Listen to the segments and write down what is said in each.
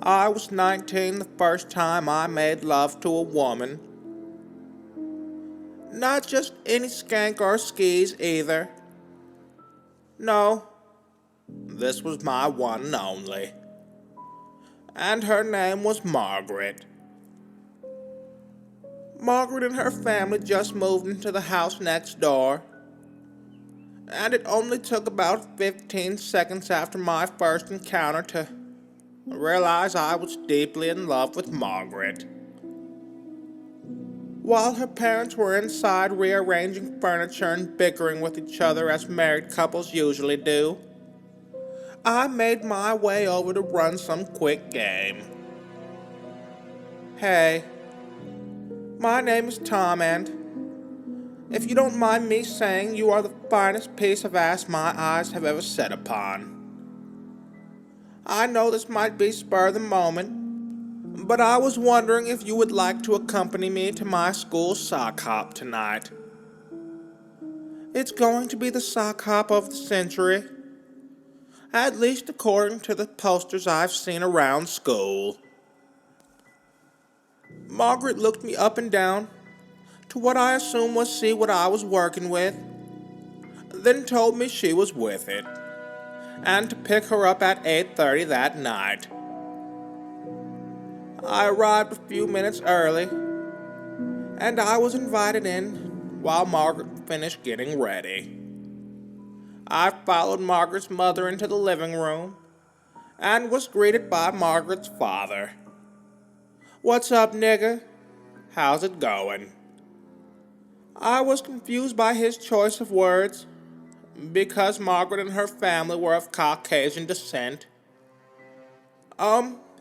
I was 19 the first time I made love to a woman. Not just any skank or skis either. No, this was my one and only. And her name was Margaret. Margaret and her family just moved into the house next door. And it only took about 15 seconds after my first encounter to realize I was deeply in love with Margaret. While her parents were inside rearranging furniture and bickering with each other as married couples usually do, I made my way over to run some quick game. Hey, my name is Tom, and if you don't mind me saying, you are the finest piece of ass my eyes have ever set upon. I know this might be spur of the moment, but I was wondering if you would like to accompany me to my school sock hop tonight. It's going to be the sock hop of the century, at least according to the posters I've seen around school. Margaret looked me up and down to what I assumed was see what I was working with, then told me she was with it, and to pick her up at 8:30 that night. I arrived a few minutes early, and I was invited in while Margaret finished getting ready. I followed Margaret's mother into the living room and was greeted by Margaret's father. "What's up, nigga? How's it going?" I was confused by his choice of words because Margaret and her family were of Caucasian descent.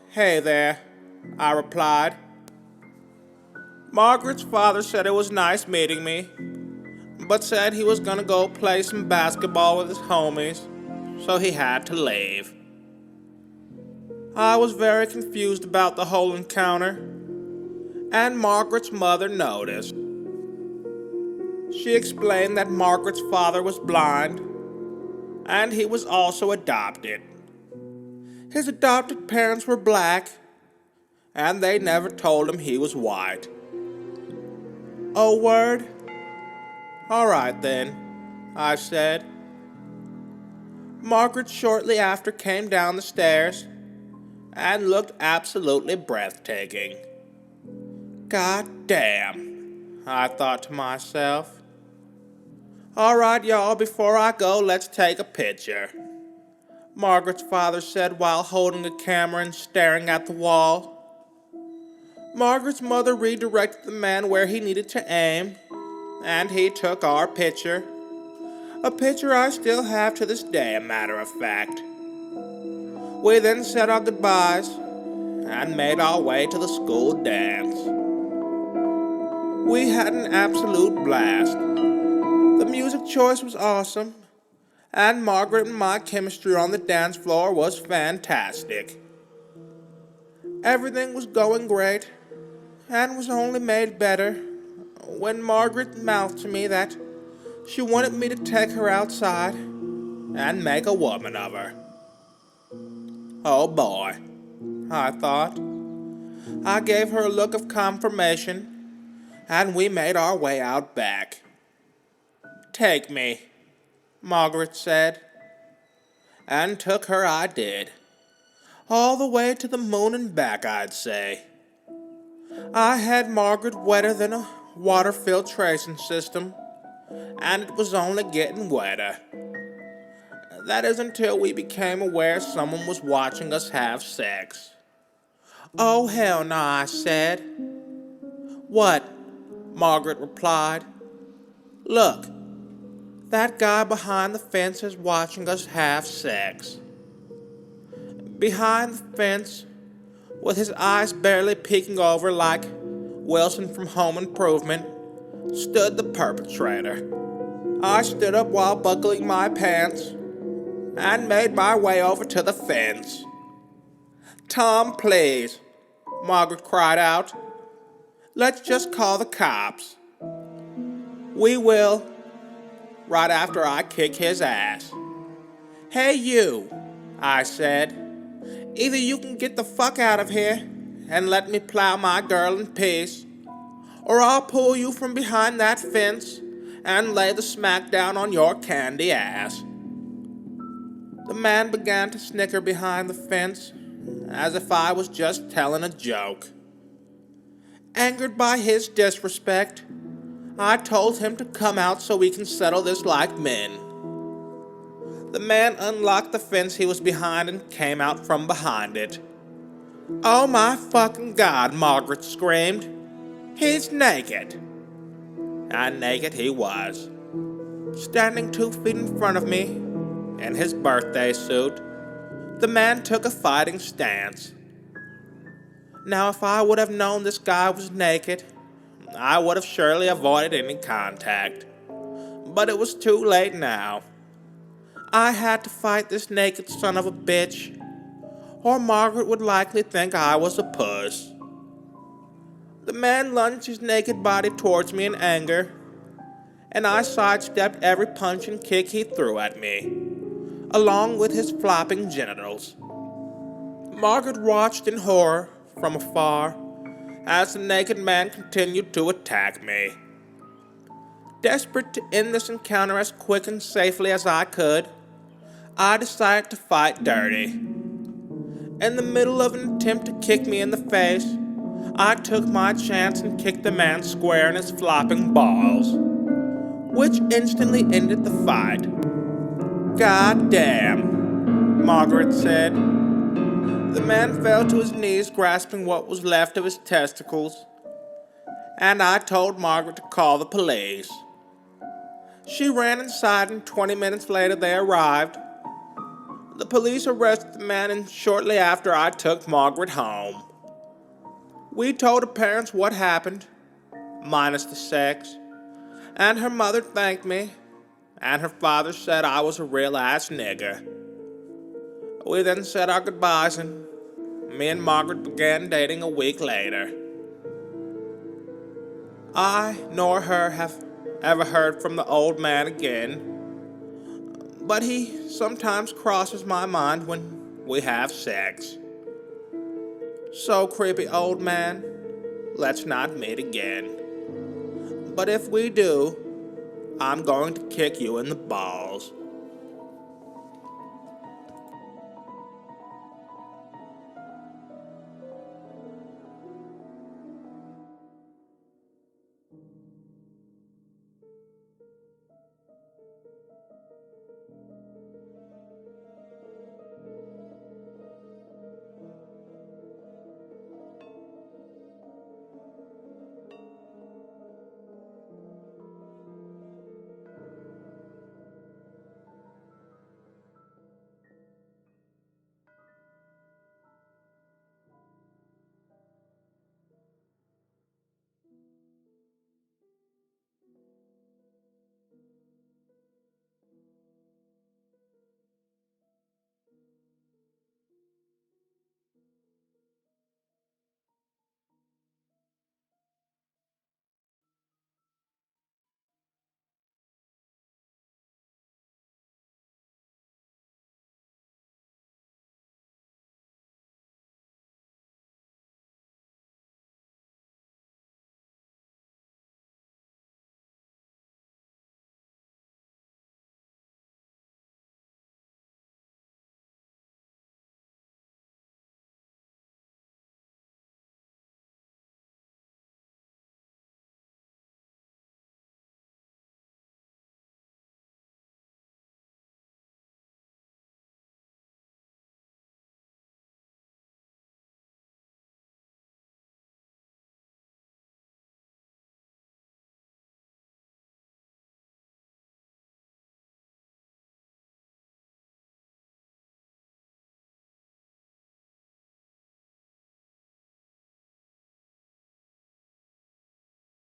Hey there," I replied. Margaret's father said it was nice meeting me, but said he was gonna go play some basketball with his homies, so he had to leave. I was very confused about the whole encounter, and Margaret's mother noticed. She explained that Margaret's father was blind, and he was also adopted. His adopted parents were black, and they never told him he was white. "Oh, word? Alright then," I said. Margaret shortly after came down the stairs and looked absolutely breathtaking. God damn, I thought to myself. "Alright, y'all, before I go, let's take a picture," Margaret's father said while holding the camera and staring at the wall. Margaret's mother redirected the man where he needed to aim, and he took our picture. A picture I still have to this day, a matter of fact. We then said our goodbyes and made our way to the school dance. We had an absolute blast. The music choice was awesome, and Margaret and my chemistry on the dance floor was fantastic. Everything was going great, and was only made better when Margaret mouthed to me that she wanted me to take her outside and make a woman of her. Oh boy, I thought. I gave her a look of confirmation, and we made our way out back. "Take me," Margaret said. And took her I did. All the way to the moon and back, I'd say. I had Margaret wetter than a water filtration system, and it was only getting wetter. That is until we became aware someone was watching us have sex. "Oh, hell no," I said. "What?" Margaret replied. "Look, that guy behind the fence is watching us have sex." Behind the fence, with his eyes barely peeking over like Wilson from Home Improvement, stood the perpetrator. I stood up while buckling my pants and made my way over to the fence. "Tom, please," Margaret cried out. "Let's just call the cops." "We will, right after I kick his ass." "Hey you," I said. Either you can get the fuck out of here and let me plow my girl in peace, or I'll pull you from behind that fence and lay the smackdown on your candy ass. The man began to snicker behind the fence, as if I was just telling a joke. Angered by his disrespect, I told him to come out so we can settle this like men. The man unlocked the fence he was behind and came out from behind it. "Oh my fucking God," Margaret screamed. "He's naked." And naked he was, standing 2 feet in front of me in his birthday suit. The man took a fighting stance. Now, if I would have known this guy was naked, I would have surely avoided any contact. But it was too late now. I had to fight this naked son of a bitch, or Margaret would likely think I was a puss. The man lunged his naked body towards me in anger, and I sidestepped every punch and kick he threw at me, along with his flopping genitals. Margaret watched in horror from afar as the naked man continued to attack me. Desperate to end this encounter as quick and safely as I could, I decided to fight dirty. In the middle of an attempt to kick me in the face, I took my chance and kicked the man square in his flopping balls, which instantly ended the fight. "God damn," Margaret said. The man fell to his knees, grasping what was left of his testicles, and I told Margaret to call the police. She ran inside, and 20 minutes later they arrived. The police arrested the man, and shortly after I took Margaret home. We told her parents what happened, minus the sex, and her mother thanked me, and her father said I was a real-ass nigger. We then said our goodbyes, and me and Margaret began dating a week later. I nor her have ever heard from the old man again, but he sometimes crosses my mind when we have sex. So, creepy old man, let's not meet again. But if we do, I'm going to kick you in the balls.